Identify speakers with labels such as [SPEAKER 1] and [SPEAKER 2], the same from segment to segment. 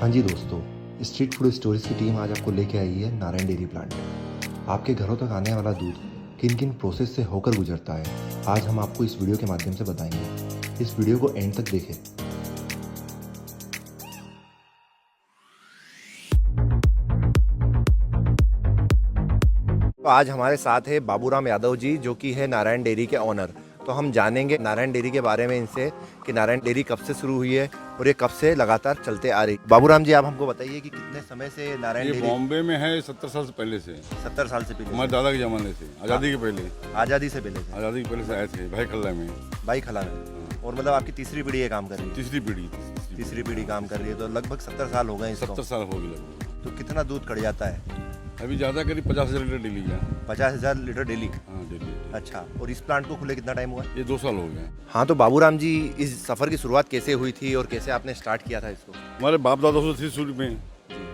[SPEAKER 1] हाँ जी दोस्तों, street food stories की टीम आज आपको लेके आई है नारायण डेयरी प्लांट। आपके घरों तक आने वाला दूध किन किन प्रोसेस से होकर गुजरता है, आज हम आपको इस वीडियो के माध्यम से बताएंगे। इस वीडियो को एंड तक देखें। तो आज हमारे साथ है बाबूराम यादव जी, जो कि है नारायण डेयरी के ऑनर। तो हम जानेंगे नारायण डेयरी के बारे में इनसे कि नारायण डेयरी कब से शुरू हुई है और ये कब से लगातार चलते आ रही। बाबूराम जी, आप हमको बताइए कि कितने समय से नारायण डेयरी?
[SPEAKER 2] बॉम्बे में है 70 साल से पहले से।
[SPEAKER 1] 70 साल से पहले?
[SPEAKER 2] हमारे दादा के जमाने से, आज़ादी के पहले।
[SPEAKER 1] आज़ादी से पहले से?
[SPEAKER 2] आज़ादी के पहले से आए थे भाई खल्ला में।
[SPEAKER 1] भाई खला में। और मतलब आपकी तीसरी पीढ़ी ये काम कर रही है? तीसरी पीढ़ी काम कर रही है। तो लगभग 70 साल हो गए इसको?
[SPEAKER 2] 70 साल हो गए लगभग।
[SPEAKER 1] तो कितना दूध कट जाता है
[SPEAKER 2] अभी ज़्यादा करीब 50,000 लीटर डेली का।
[SPEAKER 1] 50,000 लीटर डेली?
[SPEAKER 2] हाँ डेली।
[SPEAKER 1] अच्छा, और इस प्लांट को खुले कितना टाइम हुआ?
[SPEAKER 2] ये 2 साल हो गए।
[SPEAKER 1] हाँ, तो बाबूराम जी, इस सफ़र की शुरुआत कैसे हुई थी और कैसे आपने स्टार्ट किया था इसको?
[SPEAKER 2] हमारे बाप दादा से थी शुरू में,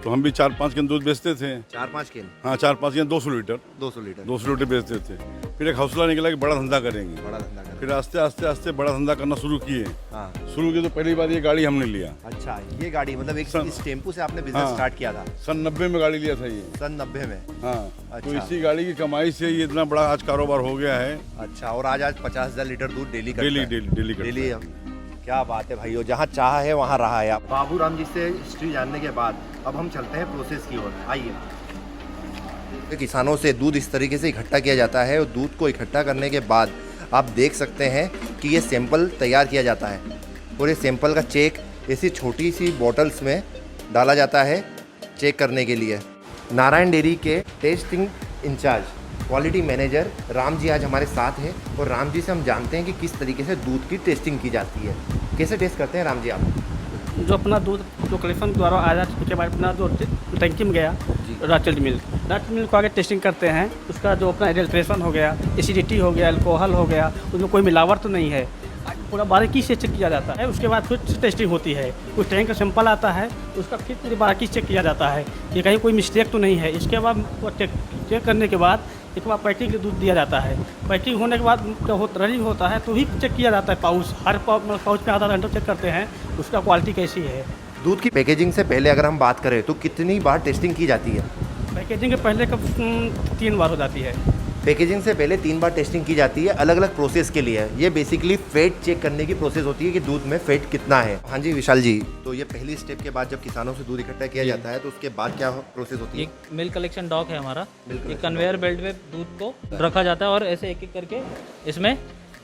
[SPEAKER 2] तो हम भी 4-5 केन दूध बेचते थे।
[SPEAKER 1] 4-5 केन?
[SPEAKER 2] हाँ, 4-5 केन 200 लीटर
[SPEAKER 1] 200
[SPEAKER 2] लीटर बेचते थे। फिर एक हौसला निकला कि बड़ा धंधा करेंगे। फिर आस्ते आस्ते बड़ा धंधा करना शुरू किए।
[SPEAKER 1] हाँ।
[SPEAKER 2] शुरू किए तो पहली बार ये गाड़ी हमने लिया।
[SPEAKER 1] अच्छा, ये गाड़ी मतलब इस टेम्पू से आपने बिजनेस स्टार्ट किया था?
[SPEAKER 2] सन 90 में गाड़ी लिया था ये।
[SPEAKER 1] सन 90 में?
[SPEAKER 2] हाँ।
[SPEAKER 1] अच्छा।
[SPEAKER 2] तो इसी गाड़ी की कमाई से ये इतना बड़ा आज कारोबार हो गया है।
[SPEAKER 1] अच्छा, और आज 50,000 लीटर दूध डेली करता है?
[SPEAKER 2] डेली।
[SPEAKER 1] क्या बात है भाइयों, जहाँ चाह है वहाँ रहा है। आप बाबूराम जी से हिस्ट्री जानने के बाद अब हम चलते हैं प्रोसेस की ओर। आइए। किसानों से दूध इस तरीके से इकट्ठा किया जाता है और दूध को इकट्ठा करने के बाद आप देख सकते हैं कि ये सैंपल तैयार किया जाता है और ये सैंपल का चेक ऐसी छोटी सी बॉटल्स में डाला जाता है चेक करने के लिए। नारायण डेयरी के testing in-charge quality manager Ram ji आज हमारे साथ हैं और राम जी से हम जानते हैं कि किस तरीके से दूध की टेस्टिंग की जाती है। कैसे टेस्ट करते हैं राम जी आप?
[SPEAKER 3] जो अपना दूध जो कलेक्शन द्वारा आया उसके बाद अपना जो टंकी में गया राचल मिल्क को आगे टेस्टिंग करते हैं। उसका जो अपना एडल्ट्रेशन हो गया, एसिडिटी हो गया, अल्कोहल हो गया, उसमें कोई मिलावट तो नहीं है, पूरा बारीकी से चेक किया जाता है। उसके बाद फिर टेस्टिंग होती है। कुछ टैंक का सैंपल आता है, उसका फिर पूरी बारीकी से चेक किया जाता है कि कहीं कोई मिस्टेक तो नहीं है। इसके बाद चेक करने के बाद एक बार पैकिंग दूध दिया जाता है। पैकिंग होने के बाद जब रनिंग होता है तो भी चेक किया जाता है। पाउच हर पाउच में आधा घंटा चेक करते हैं उसका क्वालिटी कैसी है।
[SPEAKER 1] दूध की पैकेजिंग से पहले अगर हम बात करें तो कितनी बार टेस्टिंग की जाती है?
[SPEAKER 3] पैकेजिंग के पहले कब 3 बार हो जाती है।
[SPEAKER 1] पैकेजिंग से पहले 3 बार टेस्टिंग की जाती है, अलग अलग प्रोसेस के लिए। ये बेसिकली फेट चेक करने की प्रोसेस होती है कि दूध में फेट कितना है। हाँ जी विशाल जी, तो ये पहली स्टेप के बाद जब किसानों से दूध इकट्ठा किया जाता है तो उसके बाद क्या प्रोसेस होती है?
[SPEAKER 4] एक मिल्क कलेक्शन डॉक है हमारा। ये कन्वेयर बेल्ट में दूध को रखा जाता है और ऐसे एक एक करके इसमें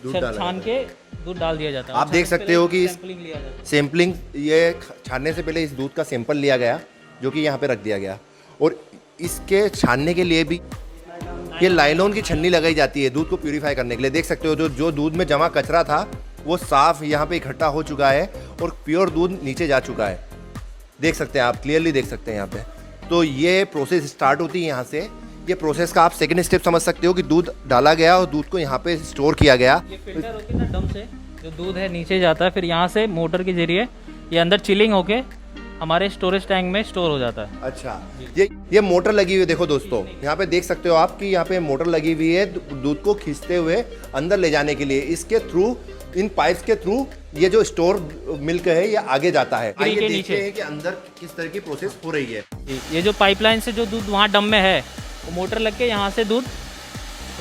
[SPEAKER 4] छान के दूध डाल दिया जाता है।
[SPEAKER 1] आप देख सकते हो कि सैंपलिंग, ये छानने से पहले इस दूध का सैंपल लिया गया जो कि यहाँ पे रख दिया गया और इसके छानने के लिए भी ये लाइलॉन की छन्नी लगाई जाती है दूध को प्यूरिफाई करने के लिए। देख सकते हो जो दूध में जमा कचरा था वो साफ यहाँ पे इकट्ठा हो चुका है और प्योर दूध नीचे जा चुका है। देख सकते हैं आप, क्लियरली देख सकते हैं यहाँ पे। तो ये प्रोसेस स्टार्ट होती है यहाँ से। ये प्रोसेस का आप सेकंड स्टेप समझ सकते हो कि दूध डाला गया और दूध को यहाँ पे स्टोर किया गया।
[SPEAKER 4] ये फिल्टर होती है ना, डम से जो दूध है नीचे जाता है, फिर यहाँ से मोटर के जरिए ये अंदर चिलिंग होके हमारे स्टोरेज टैंक में स्टोर हो जाता है।
[SPEAKER 1] अच्छा, ये मोटर लगी हुई है। देखो दोस्तों, यहाँ पे देख सकते हो आप कि यहाँ पे मोटर लगी हुई है दूध को खींचते हुए अंदर ले जाने के लिए। इसके थ्रू, इन पाइप्स के थ्रू ये जो स्टोर मिल्क है ये आगे जाता है। आइए देखते हैं कि अंदर किस तरह की प्रोसेस हो रही है।
[SPEAKER 4] ये जो पाइपलाइन से जो दूध वहाँ डम में है वो मोटर लग के यहाँ से दूध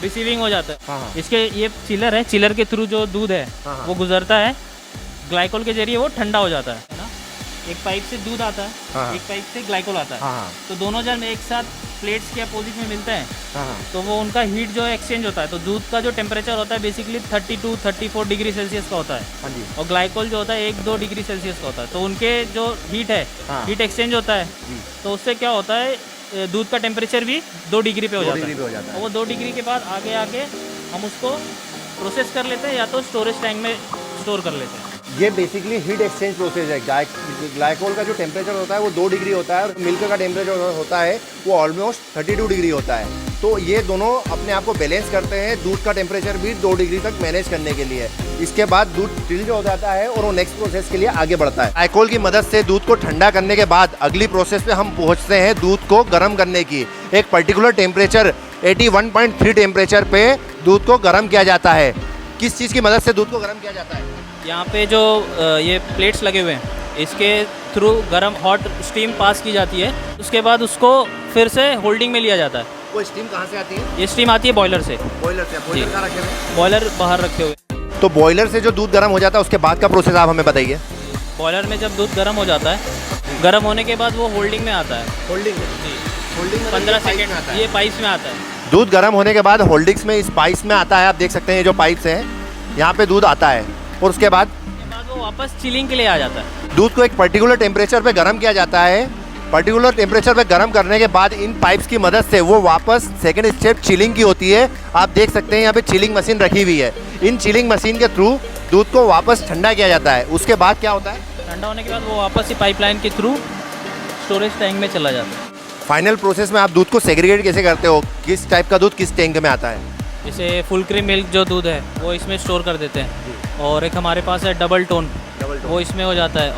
[SPEAKER 4] रिसीविंग हो जाता है।
[SPEAKER 1] हाँ।
[SPEAKER 4] इसके ये चिलर है, चिलर के थ्रू जो दूध है वो गुजरता है, ग्लाइकोल के जरिए वो ठंडा हो जाता है ना। एक पाइप से दूध आता है, एक पाइप से ग्लाइकोल आता है। तो दोनों जब एक साथ प्लेट्स के अपोजिट में मिलते हैं तो वो उनका हीट जो एक्सचेंज होता है। तो दूध का जो टेम्परेचर होता है बेसिकली 32-34 डिग्री सेल्सियस का होता है और ग्लाइकोल जो होता है 1-2 डिग्री सेल्सियस का होता है। तो उनके जो हीट है, हीट एक्सचेंज होता है तो उससे क्या होता है, दूध का टेम्परेचर भी 2 डिग्री पे हो जाता है। और वो 2 डिग्री के बाद आगे हम उसको प्रोसेस कर लेते हैं या तो स्टोरेज टैंक में स्टोर कर लेते हैं।
[SPEAKER 1] ये बेसिकली हीट एक्सचेंज प्रोसेस है। ग्लाइकोल का जो टेम्परेचर होता है वो 2 डिग्री होता है और मिल्क का टेम्परेचर होता है वो ऑलमोस्ट 32 डिग्री होता है। तो ये दोनों अपने आप को बैलेंस करते हैं, दूध का टेम्परेचर भी 2 डिग्री तक मैनेज करने के लिए। इसके बाद दूध चिल्ड हो जाता है और वो नेक्स्ट प्रोसेस के लिए आगे बढ़ता है। ग्लाइकोल की मदद से दूध को ठंडा करने के बाद अगली प्रोसेस पे हम पहुँचते हैं दूध को गर्म करने की। एक पर्टिकुलर टेम्परेचर 81.3 टेम्परेचर पे दूध को गर्म किया जाता है। किस चीज़ की मदद से दूध को गर्म किया जाता है?
[SPEAKER 4] यहाँ पे जो ये प्लेट्स लगे हुए हैं, इसके थ्रू गर्म हॉट स्टीम पास की जाती है। उसके बाद उसको फिर से होल्डिंग में लिया जाता है।
[SPEAKER 1] वो स्टीम कहाँ से आती है?
[SPEAKER 4] ये स्टीम आती है बॉयलर से।
[SPEAKER 1] बॉयलर से। बॉयलर कहाँ रखे हुए हैं?
[SPEAKER 4] बॉयलर बाहर रखे हुए।
[SPEAKER 1] तो बॉयलर से जो दूध गर्म हो जाता है उसके बाद का प्रोसेस आप हमें बताइए।
[SPEAKER 4] बॉयलर में जब दूध गर्म हो जाता है, गर्म होने के बाद वो होल्डिंग में आता है।
[SPEAKER 1] होल्डिंग में?
[SPEAKER 4] जी,
[SPEAKER 1] होल्डिंग में
[SPEAKER 4] 15 सेकेंड ये पाइप्स में आता है।
[SPEAKER 1] दूध गर्म होने के बाद होल्डिंग्स में इस पाइप्स में आता है। आप देख सकते हैं ये जो पाइप्स हैं यहाँ पे दूध आता है और उसके बाद
[SPEAKER 4] वो वापस चिलिंग के लिए आ जाता है।
[SPEAKER 1] दूध को एक पर्टिकुलर टेम्परेचर पे गर्म किया जाता है। पर्टिकुलर टेम्परेचर पे गर्म करने के बाद इन पाइप्स की मदद से वो वापस सेकंड स्टेप चिलिंग की होती है। आप देख सकते हैं यहाँ पे चिलिंग मशीन रखी हुई है। इन चिलिंग मशीन के थ्रू दूध को वापस ठंडा किया जाता है। उसके बाद क्या होता है?
[SPEAKER 4] ठंडा होने के बाद वो वापस ही पाइपलाइन के थ्रू स्टोरेज टैंक में चला जाता है।
[SPEAKER 1] फाइनल प्रोसेस में आप दूध को सेग्रीगेट कैसे करते हो? किस टाइप का दूध किस टैंक में आता है?
[SPEAKER 4] जैसे फुल क्रीम मिल्क जो दूध है वो इसमें स्टोर कर देते हैं, और एक हमारे पास है डबल टोन, वो इसमें हो जाता है,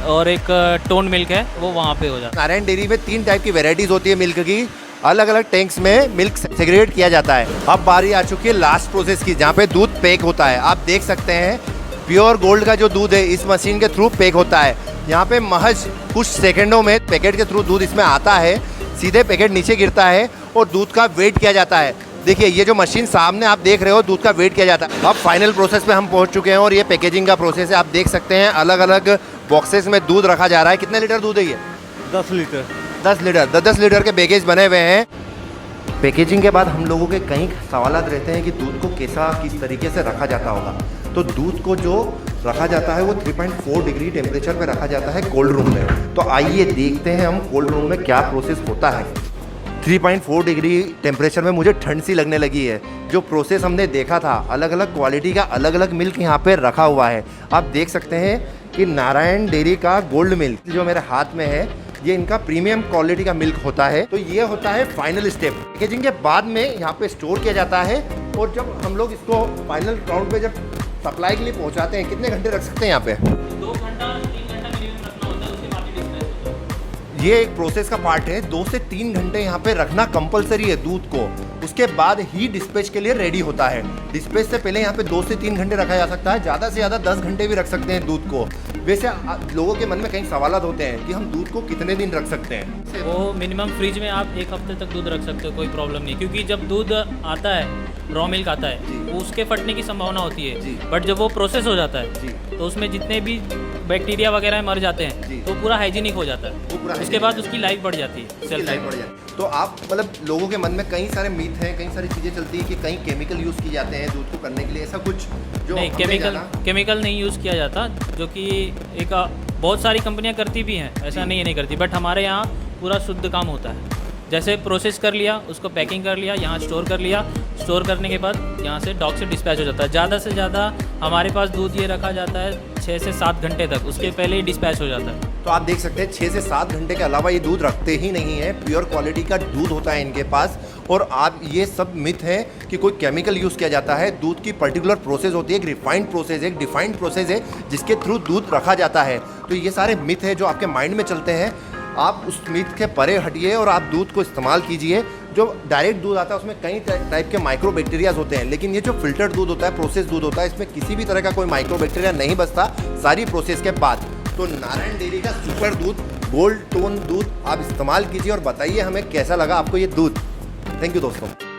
[SPEAKER 4] और एक टोन मिल्क है वो वहाँ पे हो जाता है।
[SPEAKER 1] नारायण डेयरी में 3 टाइप की वेराइटीज़ होती है मिल्क की। अलग अलग टैंक्स में मिल्क सेग्रीगेट किया जाता है। अब बारी आ चुकी है लास्ट प्रोसेस की, जहाँ पे दूध पैक होता है। आप देख सकते हैं प्योर गोल्ड का जो दूध है इस मशीन के थ्रू पैक होता है। यहाँ पे महज कुछ सेकंडों में पैकेट के थ्रू दूध इसमें आता है, सीधे पैकेट नीचे गिरता है और दूध का वेट किया जाता है। देखिए ये जो मशीन सामने आप देख रहे हो, दूध का वेट किया जाता है। अब फाइनल प्रोसेस पे हम पहुंच चुके हैं और ये पैकेजिंग का प्रोसेस है। आप देख सकते हैं अलग अलग बॉक्सेस में दूध रखा जा रहा है। कितने लीटर दूध है ये?
[SPEAKER 2] 10 लीटर।
[SPEAKER 1] 10 लीटर। 10 लीटर के बैगेज बने हुए हैं। पैकेजिंग के बाद हम लोगों के कई सवाल रहते हैं कि दूध को किस तरीके से रखा जाता होगा। तो दूध को जो रखा जाता है वो 3.4 डिग्री टेम्परेचर पे रखा जाता है कोल्ड रूम में। तो आइए देखते हैं हम कोल्ड रूम में क्या प्रोसेस होता है। 3.4 डिग्री टेम्परेचर में मुझे ठंड सी लगने लगी है। जो प्रोसेस हमने देखा था, अलग अलग क्वालिटी का अलग अलग मिल्क यहाँ पे रखा हुआ है। आप देख सकते हैं कि नारायण डेयरी का गोल्ड मिल्क जो मेरे हाथ में है, ये इनका प्रीमियम क्वालिटी का मिल्क होता है। तो ये होता है फाइनल स्टेप। पैकेजिंग के बाद में यहाँ पे स्टोर किया जाता है और जब हम लोग इसको फाइनल राउंड पे जब सप्लाई के लिए पहुँचाते हैं, कितने घंटे रख सकते हैं यहाँ पे?
[SPEAKER 4] 2 घंटा 3 घंटा मिनिमम रखना होता है, उसके बाद ही डिस्पैच होता है।
[SPEAKER 1] ये एक प्रोसेस का पार्ट है। 2 से 3 घंटे यहाँ पे रखना कंपलसरी है दूध को। उसके बाद ही डिस्पैच के लिए रेडी होता है। डिस्पैच से पहले यहाँ पे 2 से 3 घंटे रखा जा सकता है। ज़्यादा से ज़्यादा 10 घंटे भी रख सकते हैं दूध को। वैसे लोगों के मन में कई सवाल होते हैं कि हम दूध को कितने दिन रख सकते हैं?
[SPEAKER 4] वो मिनिमम फ्रिज में आप 1 हफ्ते तक दूध रख सकते हो, कोई प्रॉब्लम नहीं। क्योंकि जब दूध आता है, रॉ मिल्क आता है, वो उसके फटने की संभावना होती है। बट जब वो प्रोसेस हो जाता है तो उसमें जितने भी बैक्टीरिया वगैरह मर जाते हैं, तो पूरा हाइजीनिक हो जाता है। उसके बाद उसकी लाइफ बढ़ जाती है, सेल्फ लाइफ बढ़ जाती है।
[SPEAKER 1] तो आप मतलब लोगों के मन में कई सारे मिथ हैं, कई सारी चीज़ें चलती है कि कई केमिकल यूज़ किए जाते हैं दूध को करने के लिए। ऐसा कुछ जो
[SPEAKER 4] नहीं, केमिकल नहीं यूज़ किया जाता, जो कि एक बहुत सारी कंपनियां करती भी हैं, ऐसा नहीं है नहीं करती। बट हमारे यहाँ पूरा शुद्ध काम होता है। जैसे प्रोसेस कर लिया, उसको पैकिंग कर लिया, यहाँ स्टोर कर लिया, स्टोर करने के बाद यहाँ से डॉक से डिस्पैच हो जाता है। ज़्यादा से ज़्यादा हमारे पास दूध ये रखा जाता है 6 से 7 घंटे तक, उसके पहले ही डिस्पैच हो जाता है।
[SPEAKER 1] तो आप देख सकते हैं 6 से 7 घंटे के अलावा ये दूध रखते ही नहीं है। प्योर क्वालिटी का दूध होता है इनके पास। और आप ये सब मिथ है कि कोई केमिकल यूज़ किया जाता है। दूध की पर्टिकुलर प्रोसेस होती है, एक रिफाइंड प्रोसेस है, एक डिफाइंड प्रोसेस है जिसके थ्रू दूध रखा जाता है। तो ये सारे मिथ है जो आपके माइंड में चलते हैं। आप उस मिथ के परे हटिए और आप दूध को इस्तेमाल कीजिए। जो डायरेक्ट दूध आता है उसमें कई टाइप के माइक्रो बैक्टीरियाज होते हैं, लेकिन ये जो फिल्टर्ड दूध होता है, प्रोसेस दूध होता है, इसमें किसी भी तरह का कोई माइक्रो बैक्टीरिया नहीं बचता सारी प्रोसेस के बाद। तो नारायण डेयरी का सुपर दूध, गोल्ड टोन दूध आप इस्तेमाल कीजिए और बताइए हमें कैसा लगा आपको ये दूध। थैंक यू दोस्तों।